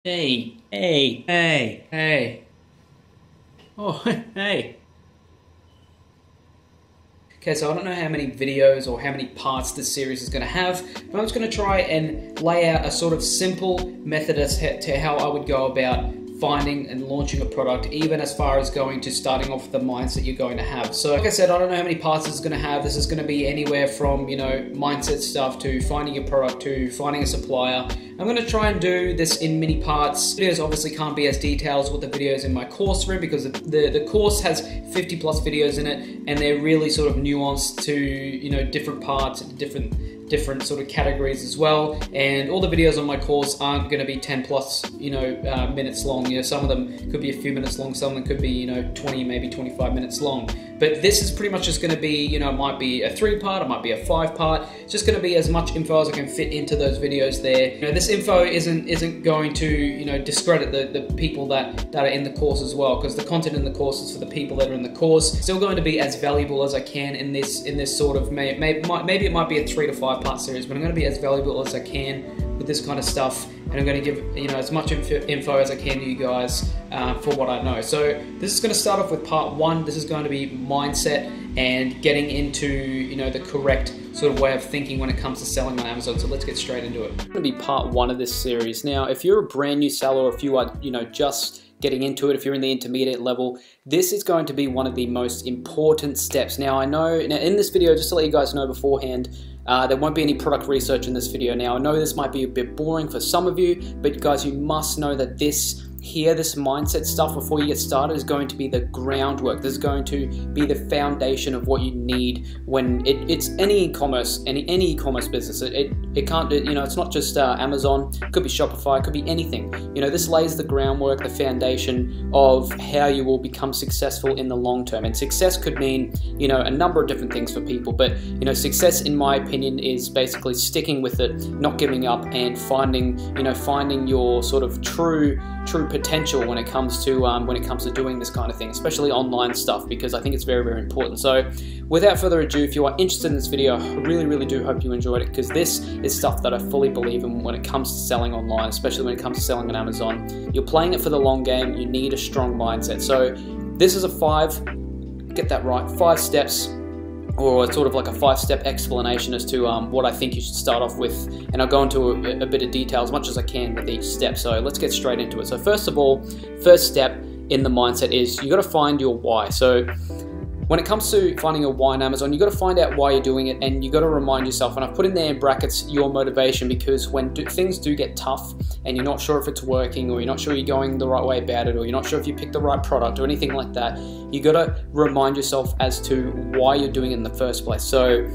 Hey, hey, hey, hey. Oh, hey. Okay, so I don't know how many videos or how many parts this series is going to have, but I'm just going to try and lay out a sort of simple method as to how I would go about finding and launching a product, even as far as going to starting off with the mindset you're going to have. So like I said, I don't know how many parts this is going to have. This is going to be anywhere from, mindset stuff to finding your product to finding a supplier. I'm going to try and do this in mini parts. Videos obviously can't be as detailed as what the videos in my course room, because the course has 50 plus videos in it, and they're really sort of nuanced to, different parts, different sort of categories as well. And all the videos on my course aren't going to be 10 plus minutes long. Some of them could be a few minutes long, some of them could be 20, maybe 25 minutes long. But this is pretty much just going to be, it might be a 3-part, it might be a 5-part. It's just going to be as much info as I can fit into those videos there. This info isn't going to discredit the people that are in the course as well, because the content in the course is for the people that are in the course. Still going to be as valuable as I can in this sort of maybe it might be a 3 to 5 part series, but I'm going to be as valuable as I can with this kind of stuff, and I'm going to give as much info as I can to you guys for what I know. So this is going to start off with part 1. This is going to be mindset and getting into the correct sort of way of thinking when it comes to selling on Amazon. So let's get straight into it. It's going to be part 1 of this series. Now, if you're a brand new seller, or if you are just getting into it, if you're in the intermediate level, this is going to be one of the most important steps. Now, I know in this video, just to let you guys know beforehand, there won't be any product research in this video. Now, I know this might be a bit boring for some of you, but guys, you must know that this mindset stuff before you get started is going to be the groundwork. This is going to be the foundation of what you need when it's any e-commerce, any e-commerce business. It can't, it's not just Amazon. It could be Shopify. It could be anything. This lays the groundwork, the foundation of how you will become successful in the long term. And success could mean, a number of different things for people. But success, in my opinion, is basically sticking with it, not giving up, and finding your sort of true potential when it comes to doing this kind of thing, especially online stuff, because I think it's very, very important. So without further ado, if you are interested in this video, I really, really do hope you enjoyed it, because this is stuff that I fully believe in when it comes to selling online, especially when it comes to selling on Amazon. You're playing it for the long game. You need a strong mindset. So this is a 5 steps, or sort of like a 5-step explanation as to what I think you should start off with, and I'll go into a bit of detail as much as I can with each step. So let's get straight into it. So first of all, first step in the mindset is you got to find your why. So when it comes to finding your why on Amazon, you got to find out why you're doing it, and you got to remind yourself, and I've put in there in brackets, your motivation, because when things do get tough and you're not sure if it's working, or you're not sure you're going the right way about it, or you're not sure if you picked the right product or anything like that, you got to remind yourself as to why you're doing it in the first place. So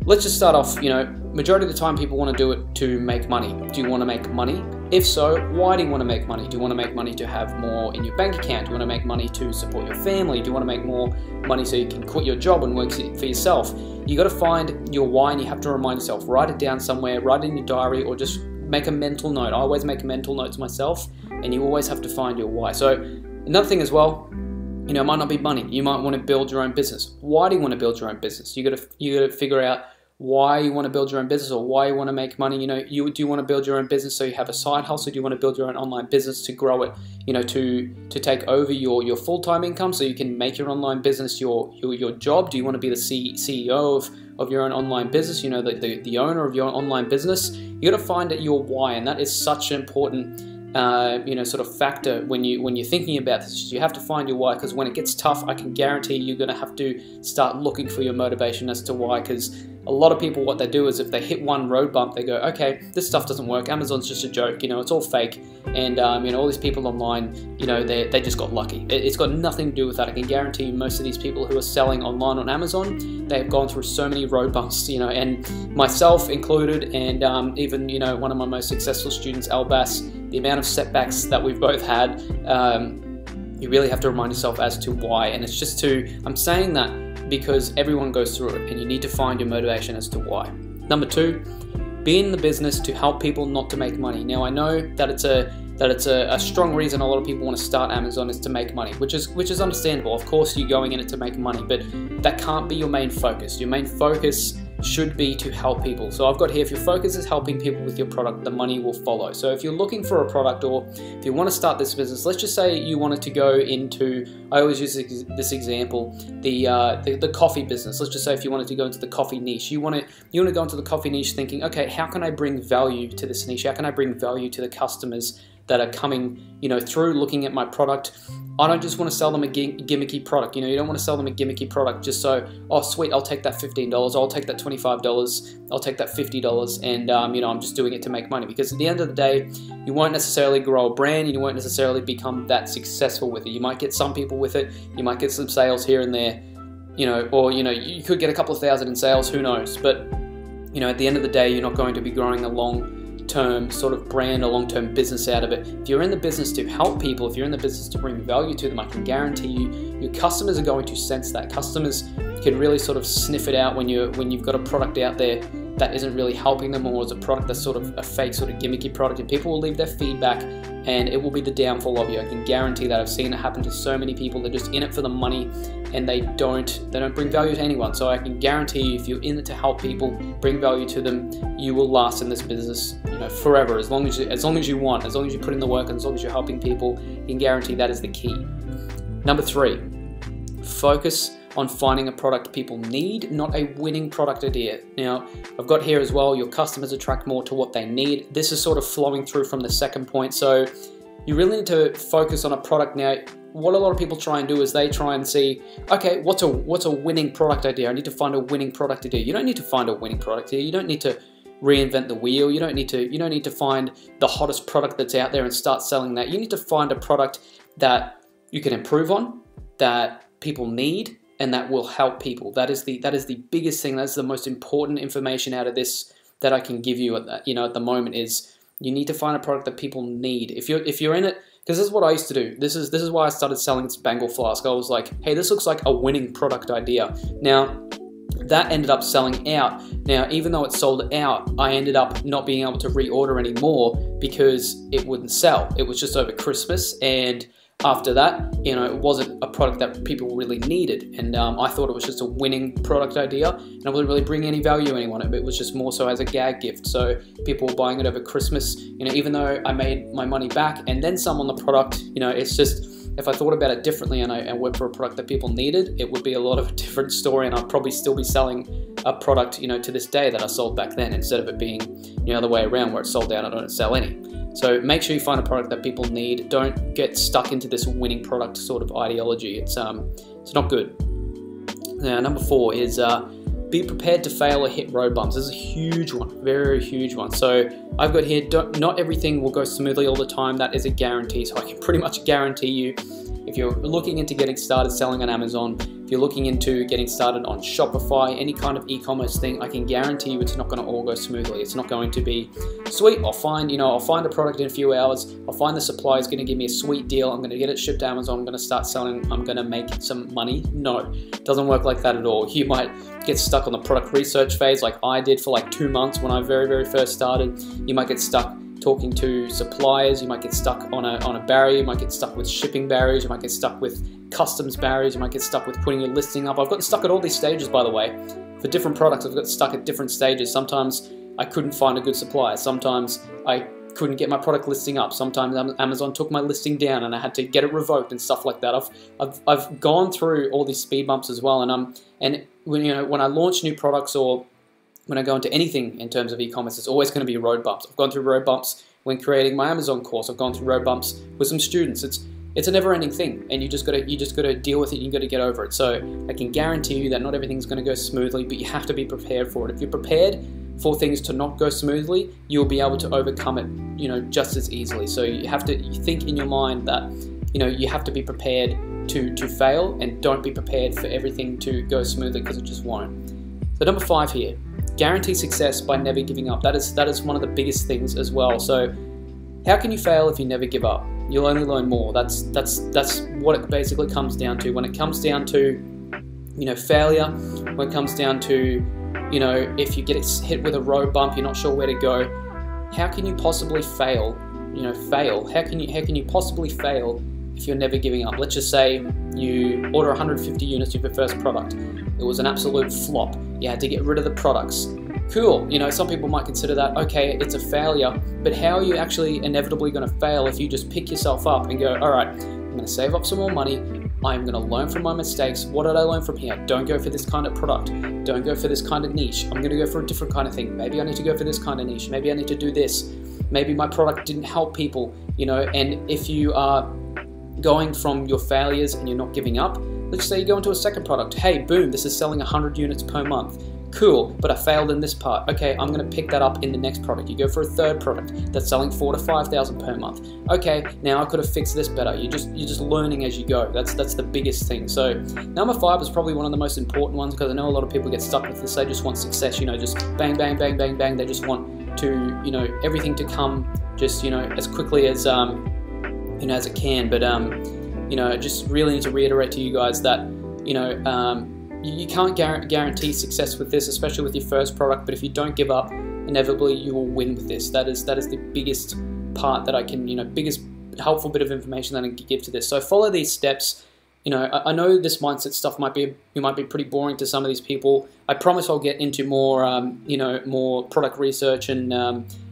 let's just start off, majority of the time people want to do it to make money. Do you want to make money? If so, why do you want to make money? Do you want to make money to have more in your bank account? Do you want to make money to support your family? Do you want to make more money so you can quit your job and work for yourself? You got to find your why, and you have to remind yourself. Write it down somewhere, write it in your diary, or just make a mental note. I always make mental notes myself, and you always have to find your why. So another thing as well, it might not be money. You might want to build your own business. Why do you want to build your own business? You got to figure out why you want to build your own business, or why you want to make money. Do you want to build your own business so you have a side hustle? Do you want to build your own online business to grow it, to take over your full-time income so you can make your online business your job? Do you want to be the CEO of your own online business, the owner of your own online business? You got to find your why, and that is such an important sort of factor when you're thinking about this. You have to find your why, because when it gets tough, I can guarantee you're going to have to start looking for your motivation as to why. Because a lot of people, what they do is if they hit one road bump, they go, okay, this stuff doesn't work. Amazon's just a joke. It's all fake. And all these people online, they just got lucky. It's got nothing to do with that. I can guarantee you most of these people who are selling online on Amazon, they've gone through so many road bumps, and myself included, and even one of my most successful students, Albas, the amount of setbacks that we've both had, you really have to remind yourself as to why. And it's just I'm saying that because everyone goes through it, and you need to find your motivation as to why. Number 2, be in the business to help people, not to make money. Now, I know that it's a strong reason a lot of people want to start Amazon is to make money, which is understandable. Of course, you're going in it to make money, but that can't be your main focus. Your main focus should be to help people. So I've got here, if your focus is helping people with your product, the money will follow. So if you're looking for a product, or if you want to start this business, let's just say you wanted to go into, I always use this example, the coffee business. Let's just say if you wanted to go into the coffee niche, you want to go into the coffee niche thinking, okay, how can I bring value to this niche? How can I bring value to the customers that are coming, through looking at my product? I don't just want to sell them a gimmicky product. You don't want to sell them a gimmicky product just so, oh sweet, I'll take that $15, I'll take that $25, I'll take that $50, and I'm just doing it to make money. Because at the end of the day, you won't necessarily grow a brand, you won't necessarily become that successful with it. You might get some people with it, you might get some sales here and there, or you could get a couple of thousand in sales, who knows? But at the end of the day, you're not going to be growing a long-term sort of brand, a long-term business out of it. If you're in the business to help people, if you're in the business to bring value to them, I can guarantee you, your customers are going to sense that. Customers can really sort of sniff it out when you've got a product out there that isn't really helping them, or is a product that's sort of a fake, sort of gimmicky product, and people will leave their feedback, and it will be the downfall of you. I can guarantee that. I've seen it happen to so many people. They're just in it for the money, and they don't bring value to anyone. So I can guarantee you, if you're in it to help people, bring value to them, you will last in this business, forever. As long as you want, as long as you put in the work, and as long as you're helping people, I can guarantee that is the key. Number 3, focus on finding a product people need, not a winning product idea. Now, I've got here as well, your customers attract more to what they need. This is sort of flowing through from the second point. So you really need to focus on a product. Now, what a lot of people try and do is they try and see, okay, what's a winning product idea? I need to find a winning product idea. You don't need to find a winning product idea. You don't need to reinvent the wheel. You don't need to find the hottest product that's out there and start selling that. You need to find a product that you can improve on, that people need, and that will help people. That is the biggest thing. That's the most important information out of this that I can give you at the moment, is you need to find a product that people need. If you're in it, because this is what I used to do. This is why I started selling this Bengal flask. I was like, hey, this looks like a winning product idea. Now, that ended up selling out. Now, even though it sold out, I ended up not being able to reorder anymore because it wouldn't sell. It was just over Christmas, and after that, it wasn't a product that people really needed, and I thought it was just a winning product idea, and I wasn't really bringing any value to anyone. It was just more so as a gag gift, so people were buying it over Christmas. Even though I made my money back and then some on the product, it's just, if I thought about it differently and I went for a product that people needed, it would be a lot of a different story, and I'd probably still be selling a product, to this day that I sold back then, instead of it being the other way around where it sold out and I don't sell any. So make sure you find a product that people need. Don't get stuck into this winning product sort of ideology. It's not good. Now, number 4 is be prepared to fail or hit road bumps. This is a huge one, very huge one. So I've got here, not everything will go smoothly all the time. That is a guarantee. So I can pretty much guarantee you, if you're looking into getting started selling on Amazon, if you're looking into getting started on Shopify, any kind of e-commerce thing, I can guarantee you it's not going to all go smoothly. It's not going to be sweet. I'll find a product in a few hours. I'll find the supplier is going to give me a sweet deal. I'm going to get it shipped to Amazon. I'm going to start selling. I'm going to make some money. No, it doesn't work like that at all. You might get stuck on the product research phase like I did for like 2 months when I very first started. You might get stuck talking to suppliers, you might get stuck on a barrier, you might get stuck with shipping barriers, you might get stuck with customs barriers, you might get stuck with putting your listing up. I've gotten stuck at all these stages, by the way. For different products, I've got stuck at different stages. Sometimes I couldn't find a good supplier. Sometimes I couldn't get my product listing up. Sometimes Amazon took my listing down and I had to get it revoked and stuff like that. I've gone through all these speed bumps as well, and when I launch new products, or when I go into anything in terms of e-commerce, it's always going to be road bumps. I've gone through road bumps when creating my Amazon course. I've gone through road bumps with some students. It's a never-ending thing, and you just gotta deal with it. You gotta get over it. So I can guarantee you that not everything's going to go smoothly, but you have to be prepared for it. If you're prepared for things to not go smoothly, you'll be able to overcome it, just as easily. So you think in your mind that, you have to be prepared to fail, and don't be prepared for everything to go smoothly, because it just won't. So number 5 here. Guarantee success by never giving up. That is one of the biggest things as well. So how can you fail if you never give up? You'll only learn more. That's what it basically comes down to. When it comes down to, failure, when it comes down to, if you get hit with a road bump, you're not sure where to go, how can you possibly fail? How can you possibly fail if you're never giving up. Let's just say you order 150 units of your first product. It was an absolute flop. You had to get rid of the products. Cool, you know, some people might consider that, okay, it's a failure, but how are you actually inevitably going to fail if you just pick yourself up and go, all right, I'm going to save up some more money, I'm going to learn from my mistakes. What did I learn from here? Don't go for this kind of product. Don't go for this kind of niche. I'm going to go for a different kind of thing. Maybe I need to go for this kind of niche. Maybe I need to do this. Maybe my product didn't help people, you know, and if you are going from your failures and you're not giving up, let's say you go into a second product. Hey, boom, this is selling 100 units per month. Cool, but I failed in this part. Okay, I'm gonna pick that up in the next product. You go for a third product that's selling 4,000 to 5,000 per month. Okay, now I could have fixed this better. You're just learning as you go. That's the biggest thing. So number 5 is probably one of the most important ones, because I know a lot of people get stuck with this. They just want success, you know, just bang, bang, bang, bang, bang. They just want to, you know, everything to come just, you know, as quickly as you know, as it can. But you know, just really need to reiterate to you guys that, you know, you can't guarantee success with this, especially with your first product, but if you don't give up, inevitably you will win with this. That is the biggest part that I can, you know, biggest helpful bit of information that I can give to this. So follow these steps. You know, I know this mindset stuff might be pretty boring to some of these people. I promise I'll get into more, you know, more product research and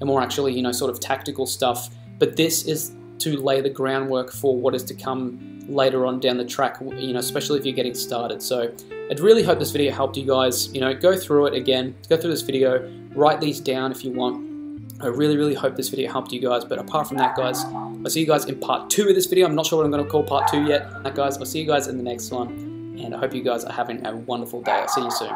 more actually, you know, sort of tactical stuff. But this is to lay the groundwork for what is to come later on down the track, you know, especially if you're getting started. So I'd really hope this video helped you guys. You know, go through it again, go through this video, write these down if you want. I really hope this video helped you guys. But apart from that, guys, I'll see you guys in part 2 of this video. I'm not sure what I'm going to call part 2 yet. Guys, I'll see you guys in the next one, and I hope you guys are having a wonderful day. I'll see you soon.